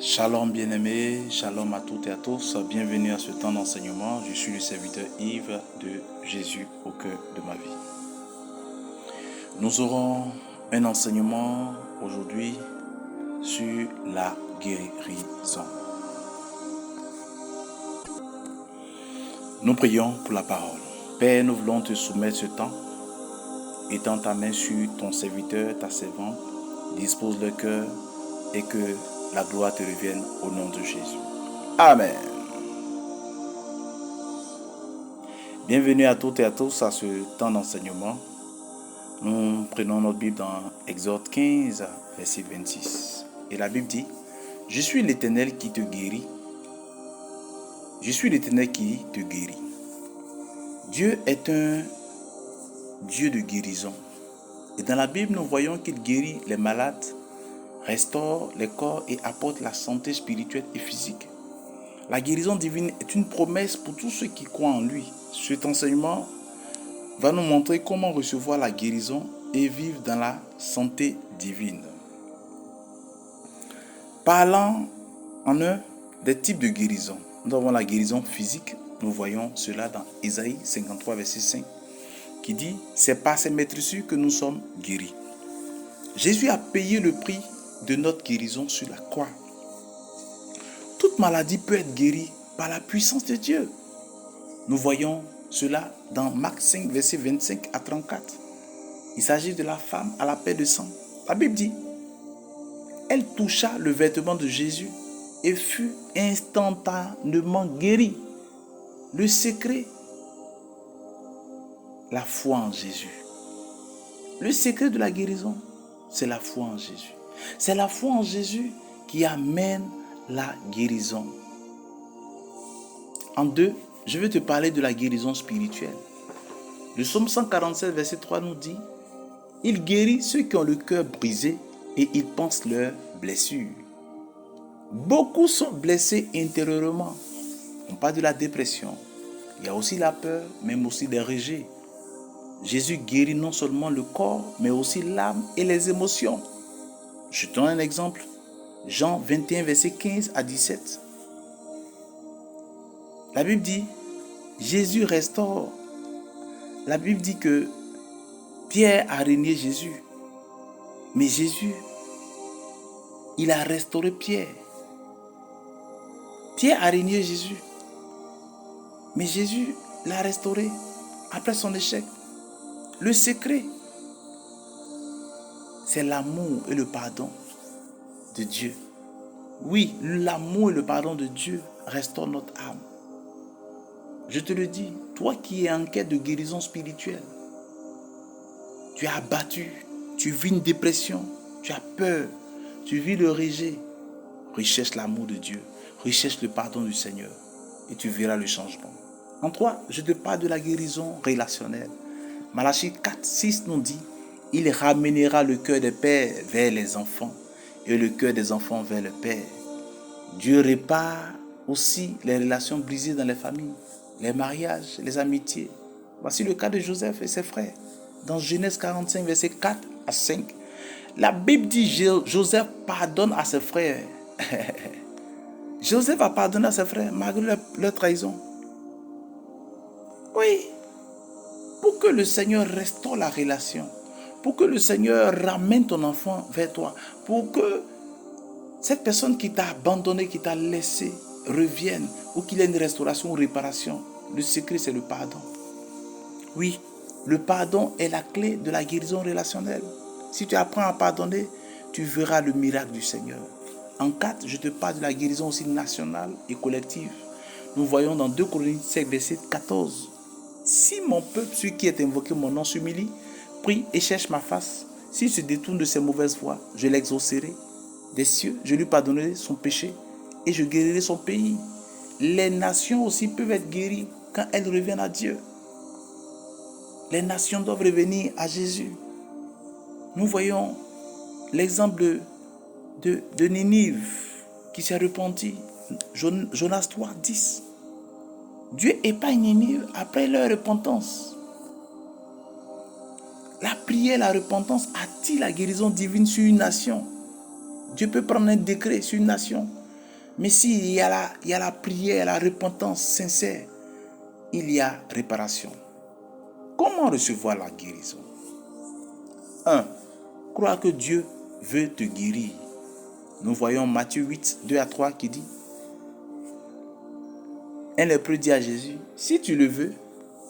Shalom bien-aimés, shalom à toutes et à tous, bienvenue à ce temps d'enseignement. Je suis le serviteur Yves de Jésus au cœur de ma vie. Nous aurons un enseignement aujourd'hui sur la guérison. Nous prions pour la parole. Père, nous voulons te soumettre ce temps. Étends ta main sur ton serviteur, ta servante, dispose le cœur et que la gloire te revienne au nom de Jésus. Amen. Bienvenue à toutes et à tous à ce temps d'enseignement. Nous prenons notre Bible dans Exode 15, verset 26. Et la Bible dit, « Je suis l'Éternel qui te guérit. Je suis l'Éternel qui te guérit. » Dieu est un Dieu de guérison. Et dans la Bible, nous voyons qu'il guérit les malades, restaure les corps et apporte la santé spirituelle et physique. La guérison divine est une promesse pour tous ceux qui croient en lui. Cet enseignement va nous montrer comment recevoir la guérison et vivre dans la santé divine. Parlant en un des types de guérison, nous avons la guérison physique. Nous voyons cela dans Ésaïe 53, verset 5, qui dit « C'est par ces maîtresses que nous sommes guéris ». Jésus a payé le prix de notre guérison sur la croix. Toute maladie peut être guérie par la puissance de Dieu. Nous voyons cela dans Marc 5, verset 25 à 34. Il s'agit de la femme à la paix de sang. La Bible dit, elle toucha le vêtement de Jésus et fut instantanément guérie. Le secret, la foi en Jésus. Le secret de la guérison, c'est la foi en Jésus. C'est la foi en Jésus qui amène la guérison. En deux, je vais te parler de la guérison spirituelle. Le psaume 147, verset 3 nous dit, « Il guérit ceux qui ont le cœur brisé et il pense leurs blessures. » Beaucoup sont blessés intérieurement. On parle de la dépression. Il y a aussi la peur, même aussi des rejets. Jésus guérit non seulement le corps, mais aussi l'âme et les émotions. Je te donne un exemple. Jean 21, verset 15 à 17. La Bible dit, Jésus restaure. La Bible dit que Pierre a régné Jésus. Mais Jésus, il a restauré Pierre. Pierre a régné Jésus. Mais Jésus l'a restauré après son échec. Le secret, c'est l'amour et le pardon de Dieu. Oui, l'amour et le pardon de Dieu restaurent notre âme. Je te le dis, toi qui es en quête de guérison spirituelle, tu es abattu, tu vis une dépression, tu as peur, tu vis le rejet. Recherche l'amour de Dieu, recherche le pardon du Seigneur et tu verras le changement. En trois, je te parle de la guérison relationnelle. Malachie 4, 6 nous dit, « Il ramènera le cœur des pères vers les enfants et le cœur des enfants vers le père. » Dieu répare aussi les relations brisées dans les familles, les mariages, les amitiés. Voici le cas de Joseph et ses frères. Dans Genèse 45, verset 4 à 5, la Bible dit Joseph pardonne à ses frères. Joseph a pardonné à ses frères malgré leur trahison. Oui, pour que le Seigneur restaure la relation, pour que le Seigneur ramène ton enfant vers toi, pour que cette personne qui t'a abandonné, qui t'a laissé, revienne, ou qu'il y ait une restauration ou réparation, le secret c'est le pardon. Oui, le pardon est la clé de la guérison relationnelle. Si tu apprends à pardonner, tu verras le miracle du Seigneur. En 4, je te parle de la guérison aussi nationale et collective. Nous voyons dans 2 Corinthiens 5, verset 14. Si mon peuple, celui qui est invoqué mon nom, s'humilie, prie et cherche ma face, s'il se détourne de ses mauvaises voies, je l'exaucerai des cieux, je lui pardonnerai son péché et je guérirai son pays. Les nations aussi peuvent être guéries quand elles reviennent à Dieu. Les nations doivent revenir à Jésus. Nous voyons l'exemple de Ninive qui s'est repenti. Jonas 3, 10. Dieu épargne Ninive après leur repentance. La prière, la repentance attire la guérison divine sur une nation. Dieu peut prendre un décret sur une nation Mais s'il y a la prière, la repentance sincère, il y a réparation. Comment recevoir la guérison? 1. Crois que Dieu veut te guérir. Nous voyons Matthieu 8, 2 à 3 qui dit: un lépreux dit à Jésus, si tu le veux,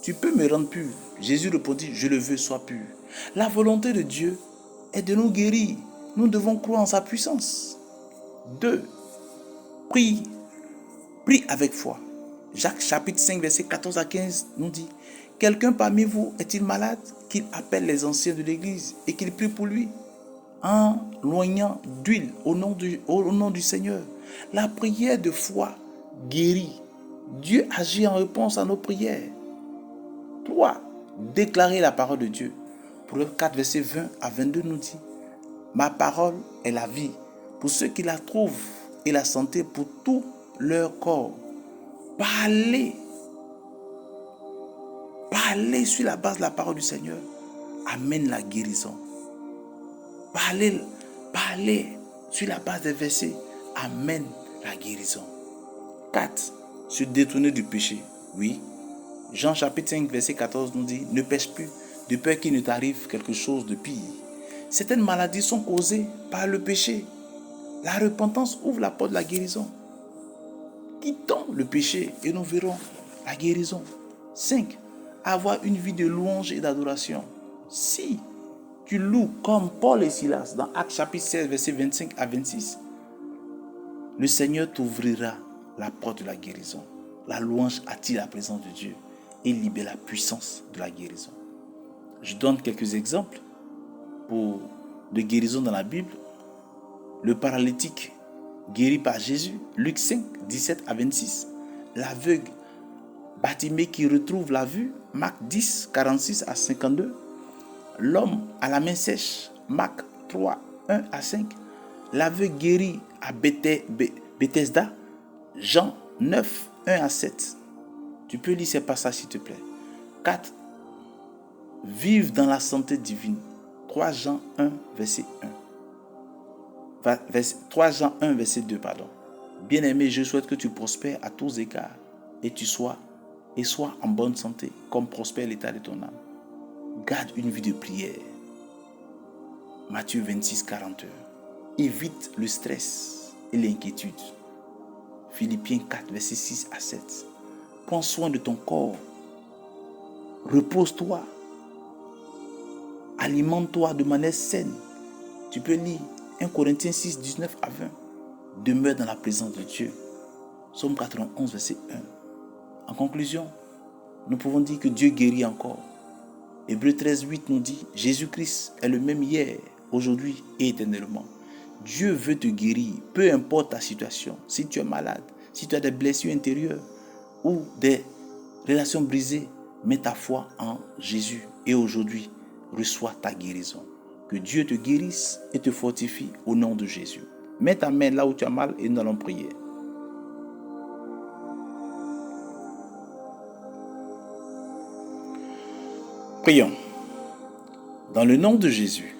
tu peux me rendre pur. Jésus répondit, je le veux, sois pur. La volonté de Dieu est de nous guérir. Nous devons croire en sa puissance. 2. Prie avec foi. Jacques chapitre 5 verset 14 à 15 nous dit: quelqu'un parmi vous est-il malade? Qu'il appelle les anciens de l'église et qu'il prie pour lui en loignant d'huile au nom du Seigneur. La prière de foi guérit. Dieu agit en réponse à nos prières. 3. Déclarer la parole de Dieu. Proverbe 4 verset 20 à 22 nous dit: ma parole est la vie pour ceux qui la trouvent et la santé pour tout leur corps. Parler sur la base de la parole du Seigneur amène la guérison. Parler sur la base des versets amène la guérison. 4. Se détourner du péché. Oui. Jean chapitre 5 verset 14 nous dit: ne pêche plus de peur qu'il ne t'arrive quelque chose de pire. Certaines maladies sont causées par le péché. La repentance ouvre la porte de la guérison. Quittons le péché et nous verrons la guérison. 5. Avoir une vie de louange et d'adoration. Si tu loues comme Paul et Silas dans Actes chapitre 16 verset 25 à 26, le Seigneur t'ouvrira la porte de la guérison. La louange attire la présence de Dieu et libère la puissance de la guérison. Je donne quelques exemples de guérison dans la Bible. Le paralytique guéri par Jésus, Luc 5, 17 à 26. L'aveugle Bartimée qui retrouve la vue, Marc 10, 46 à 52. L'homme à la main sèche, Marc 3, 1 à 5. L'aveugle guéri à Bethesda, Jean 9, 1 à 7. Tu peux lire ces passages s'il te plaît. 4. Vivre dans la santé divine. 3 Jean 1, verset 1. 3 Jean 1, verset 2, pardon. Bien-aimé, je souhaite que tu prospères à tous égards et sois en bonne santé, comme prospère l'état de ton âme. Garde une vie de prière. Matthieu 26, 40. Évite le stress et l'inquiétude. Philippiens 4, verset 6 à 7. Prends soin de ton corps. Repose-toi. Alimente-toi de manière saine. Tu peux lire 1 Corinthiens 6, 19 à 20. Demeure dans la présence de Dieu. Psaume 91, verset 1. En conclusion, nous pouvons dire que Dieu guérit encore. Hébreux 13, 8 nous dit: Jésus-Christ est le même hier, aujourd'hui et éternellement. Dieu veut te guérir, peu importe ta situation. Si tu es malade, si tu as des blessures intérieures ou des relations brisées, mets ta foi en Jésus et aujourd'hui, reçois ta guérison. Que Dieu te guérisse et te fortifie au nom de Jésus. Mets ta main là où tu as mal et nous allons prier. Prions. Dans le nom de Jésus,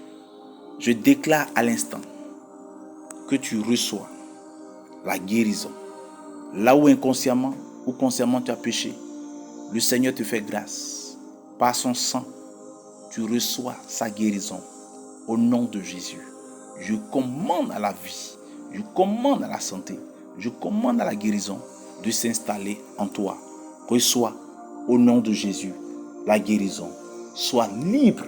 je déclare à l'instant que tu reçois la guérison. Là où inconsciemment ou consciemment tu as péché, le Seigneur te fait grâce. Par son sang, tu reçois sa guérison. Au nom de Jésus, je commande à la vie, je commande à la santé, je commande à la guérison de s'installer en toi. Reçois au nom de Jésus la guérison. Sois libre,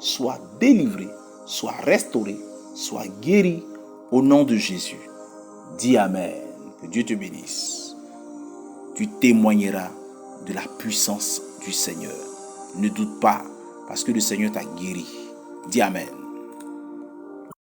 sois délivré, sois restauré, sois guéri au nom de Jésus. Dis Amen. Que Dieu te bénisse. Tu témoigneras de la puissance du Seigneur. Ne doute pas parce que le Seigneur t'a guéri. Dis Amen.